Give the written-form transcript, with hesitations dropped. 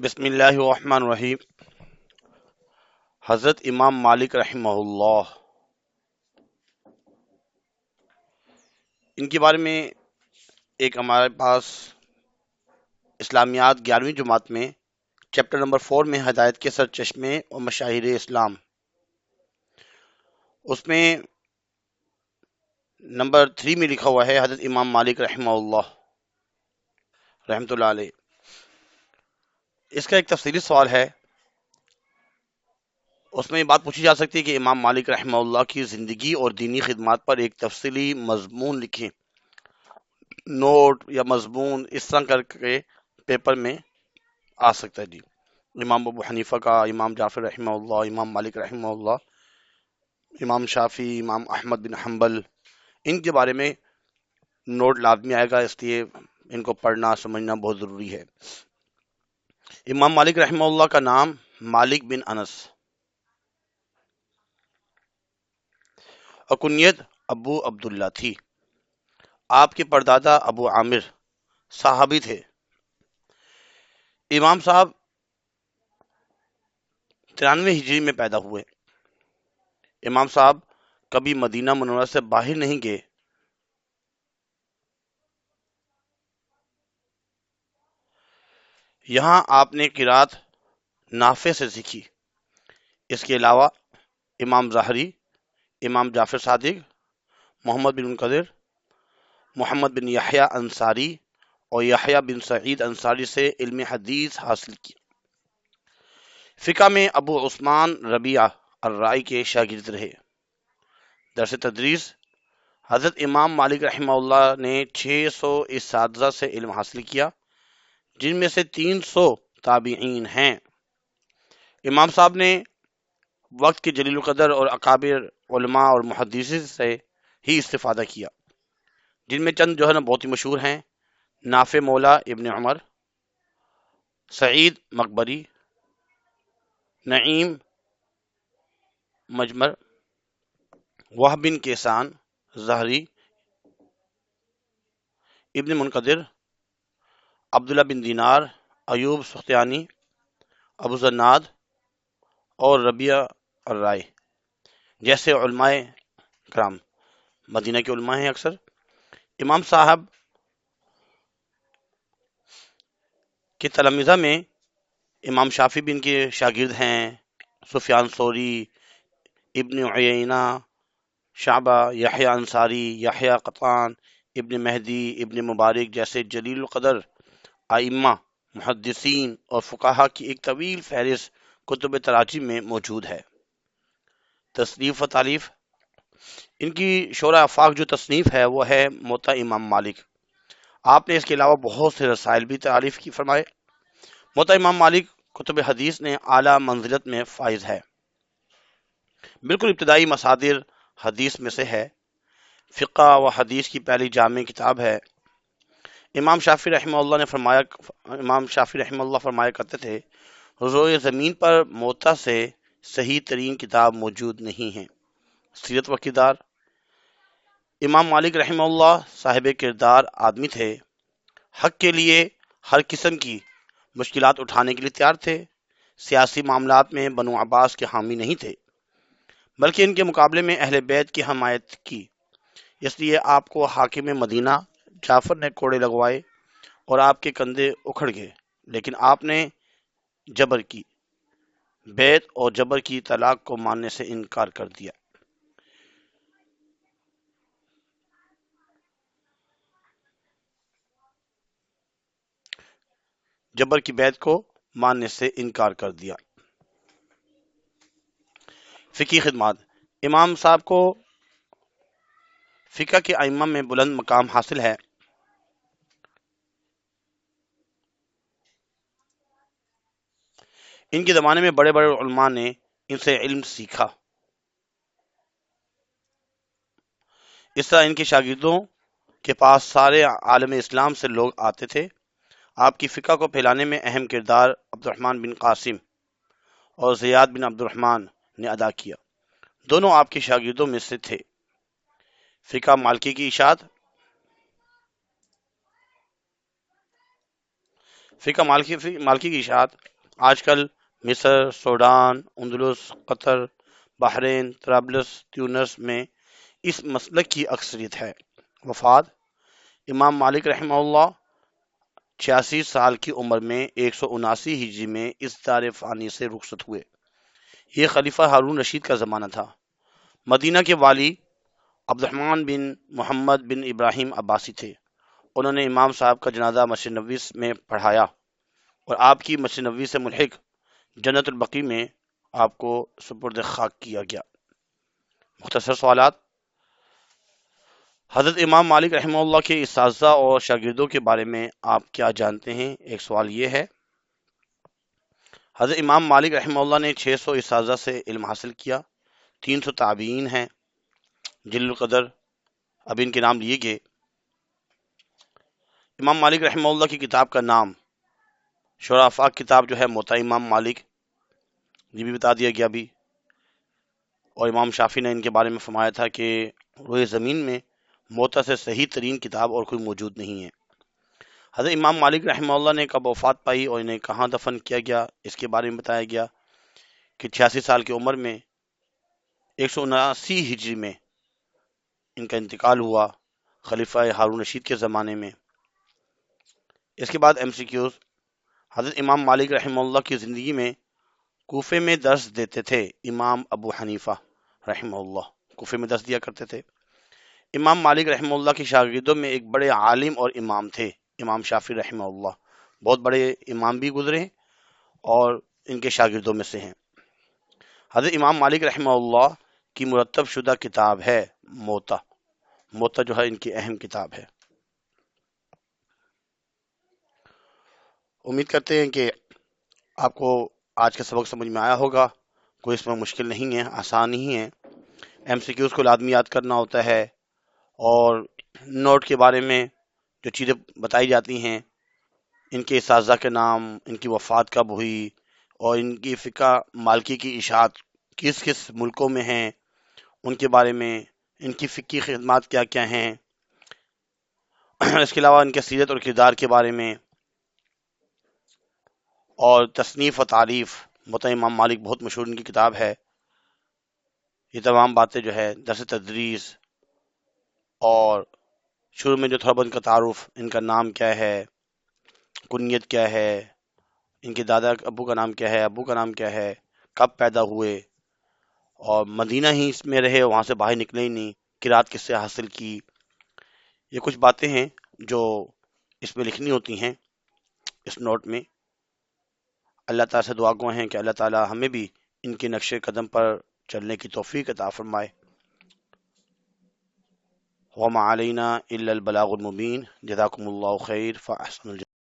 بسم اللہ الرحمن الرحیم۔ حضرت امام مالک رحمہ اللہ، ان کے بارے میں ایک ہمارے پاس اسلامیات 11ویں جماعت میں چیپٹر نمبر 4 میں ہدایت کے سرچشمے اور مشاہیر اسلام، اس میں نمبر 3 میں لکھا ہوا ہے حضرت امام مالک رحمہ اللہ رحمۃ اللہ علیہ۔ اس کا ایک تفصیلی سوال ہے، اس میں یہ بات پوچھی جا سکتی ہے کہ امام مالک رحمہ اللہ کی زندگی اور دینی خدمات پر ایک تفصیلی مضمون لکھیں۔ نوٹ یا مضمون اس طرح کر کے پیپر میں آ سکتا ہے جی۔ امام ابو حنیفہ کا، امام جعفر رحمہ اللہ، امام مالک رحمہ اللہ، امام شافعی، امام احمد بن حنبل، ان کے بارے میں نوٹ لازمی آئے گا، اس لیے ان کو پڑھنا سمجھنا بہت ضروری ہے۔ امام مالک رحمہ اللہ کا نام مالک بن انس اور کنیت ابو عبداللہ تھی۔ آپ کے پردادا ابو عامر صحابی تھے۔ امام صاحب 93 ہجری میں پیدا ہوئے۔ امام صاحب کبھی مدینہ منورہ سے باہر نہیں گئے۔ یہاں آپ نے قرات نافع سے سیکھی۔ اس کے علاوہ امام ظاہری، امام جعفر صادق، محمد بن منکدر، محمد بن یحییٰ انصاری اور یحییٰ بن سعید انصاری سے علم حدیث حاصل کی۔ فقہ میں ابو عثمان ربیعہ الرائی کے شاگرد رہے۔ درس تدریس حضرت امام مالک رحمہ اللہ نے 600 اساتذہ سے علم حاصل کیا، جن میں سے 300 تابعین ہیں۔ امام صاحب نے وقت کے جلیل القدر اور اکابر علماء اور محدثین سے ہی استفادہ کیا، جن میں چند جو ہے نا بہت ہی مشہور ہیں: نافع مولا ابن عمر، سعید مقبری، نعیم مجمر، وہب بن کیسان ظہری، ابن منقدر، عبداللہ بن دینار، ایوب سختیانی، ابو زناد اور ربیع الرائے جیسے علماء کرام مدینہ کے علماء ہیں اکثر۔ امام صاحب کے تلامذہ میں امام شافعی بھی ان کے شاگرد ہیں، سفیان ثوری، ابن عیینہ، شعبہ، یحییٰ انصاری، یحییٰ قطان، ابن مہدی، ابن مبارک جیسے جلیل القدر ائمہ، محدثین اور فقہا کی ایک طویل فہرست کتب تراجم میں موجود ہے۔ تصنیف و تالیف: ان کی شورا آفاق جو تصنیف ہے وہ ہے موطا امام مالک۔ آپ نے اس کے علاوہ بہت سے رسائل بھی تعریف کی فرمائے۔ موطا امام مالک کتب حدیث نے اعلیٰ منزلت میں فائز ہے۔ بالکل ابتدائی مصادر حدیث میں سے ہے۔ فقہ و حدیث کی پہلی جامع کتاب ہے۔ امام شافعی رحمہ اللہ فرمایا کرتے تھے، روئے زمین پر موطا سے صحیح ترین کتاب موجود نہیں ہے۔ سیرت و کردار: امام مالک رحمہ اللہ صاحب کردار آدمی تھے۔ حق کے لیے ہر قسم کی مشکلات اٹھانے کے لیے تیار تھے۔ سیاسی معاملات میں بنو عباس کے حامی نہیں تھے، بلکہ ان کے مقابلے میں اہل بیت کی حمایت کی۔ اس لیے آپ کو حاکم مدینہ جعفر نے کوڑے لگوائے اور آپ کے کندھے اکھڑ گئے، لیکن آپ نے جبر کی بیعت اور جبر کی طلاق کو ماننے سے انکار کر دیا۔ جبر کی بیعت کو ماننے سے انکار کر دیا۔ فقہی خدمات: امام صاحب کو فقہ کے ائمہ میں بلند مقام حاصل ہے۔ ان کے زمانے میں بڑے بڑے علماء نے ان سے علم سیکھا۔ اس طرح ان کے شاگردوں کے پاس سارے عالم اسلام سے لوگ آتے تھے۔ آپ کی فقہ کو پھیلانے میں اہم کردار عبد الرحمن بن قاسم اور زیاد بن عبد الرحمن نے ادا کیا، دونوں آپ کے شاگردوں میں سے تھے۔ فقہ مالکی کی اشاعت: فقہ مالکی کی اشاعت آج کل مصر، سوڈان، اندلس، قطر، بحرین، طرابلس، تیونس میں اس مسلک کی اکثریت ہے۔ وفات: امام مالک رحمہ اللہ 86 سال کی عمر میں 179 ہجری میں اس دار فانی سے رخصت ہوئے۔ یہ خلیفہ ہارون رشید کا زمانہ تھا۔ مدینہ کے والی عبدالرحمن بن محمد بن ابراہیم عباسی تھے۔ انہوں نے امام صاحب کا جنازہ مسجد نبوی میں پڑھایا اور آپ کی مسجد نبوی سے ملحق جنت البقیع میں آپ کو سپرد خاک کیا گیا۔ مختصر سوالات: حضرت امام مالک رحمہ اللہ کے اساتذہ اور شاگردوں کے بارے میں آپ کیا جانتے ہیں؟ ایک سوال یہ ہے۔ حضرت امام مالک رحمہ اللہ نے 600 اساتذہ سے علم حاصل کیا، 300 تابعین ہیں۔ جلیل القدر، اب ان کے نام لیے گئے۔ امام مالک رحمہ اللہ کی کتاب کا نام شرافہ کتاب جو ہے موطا امام مالک، یہ بھی بتا دیا گیا بھی۔ اور امام شافعی نے ان کے بارے میں فرمایا تھا کہ روئے زمین میں موطا سے صحیح ترین کتاب اور کوئی موجود نہیں ہے۔ حضرت امام مالک رحمہ اللہ نے کب وفات پائی اور انہیں کہاں دفن کیا گیا، اس کے بارے میں بتایا گیا کہ 86 سال کی عمر میں 179 ہجری میں ان کا انتقال ہوا، خلیفہ ہارون رشید کے زمانے میں۔ اس کے بعد MCQs: حضرت امام مالک رحمہ اللہ کی زندگی میں کوفے میں درس دیتے تھے امام ابو حنیفہ رحمہ اللہ، کوفے میں درس دیا کرتے تھے۔ امام مالک رحمہ اللہ کے شاگردوں میں ایک بڑے عالم اور امام تھے امام شافعی رحمہ اللہ، بہت بڑے امام بھی گزرے ہیں اور ان کے شاگردوں میں سے ہیں۔ حضرت امام مالک رحمہ اللہ کی مرتب شدہ کتاب ہے موطا، موطا جو ہے ان کی اہم کتاب ہے۔ امید کرتے ہیں کہ آپ کو آج کا سبق سمجھ میں آیا ہوگا، کوئی اس میں مشکل نہیں ہے، آسان ہی ہے۔ MCQs کو لازمی یاد کرنا ہوتا ہے اور نوٹ کے بارے میں جو چیزیں بتائی جاتی ہیں، ان کے اساتذہ کے نام، ان کی وفات کب ہوئی اور ان کی فقہ مالکی کی اشاعت کس کس ملکوں میں ہیں، ان کے بارے میں، ان کی فقہی خدمات کیا کیا ہیں، اس کے علاوہ ان کے سیرت اور کردار کے بارے میں اور تصنیف و تعریف۔ موطا امام مالک بہت مشہور ان کی کتاب ہے۔ یہ تمام باتیں جو ہے درس تدریس اور شروع میں جو تھوڑا بہت ان کا تعارف، ان کا نام کیا ہے، کنیت کیا ہے، ان کے دادا ابو کا نام کیا ہے، ابو کا نام کیا ہے، کب پیدا ہوئے اور مدینہ ہی اس میں رہے، وہاں سے باہر نکلے ہی نہیں، قرات کس سے حاصل کی، یہ کچھ باتیں ہیں جو اس میں لکھنی ہوتی ہیں اس نوٹ میں۔ اللہ تعالیٰ سے دعا گو ہیں کہ اللہ تعالیٰ ہمیں بھی ان کے نقش قدم پر چلنے کی توفیق عطا فرمائے۔ وما علینا الا البلاغ المبین۔ جزاکم اللہ خیر فاحسن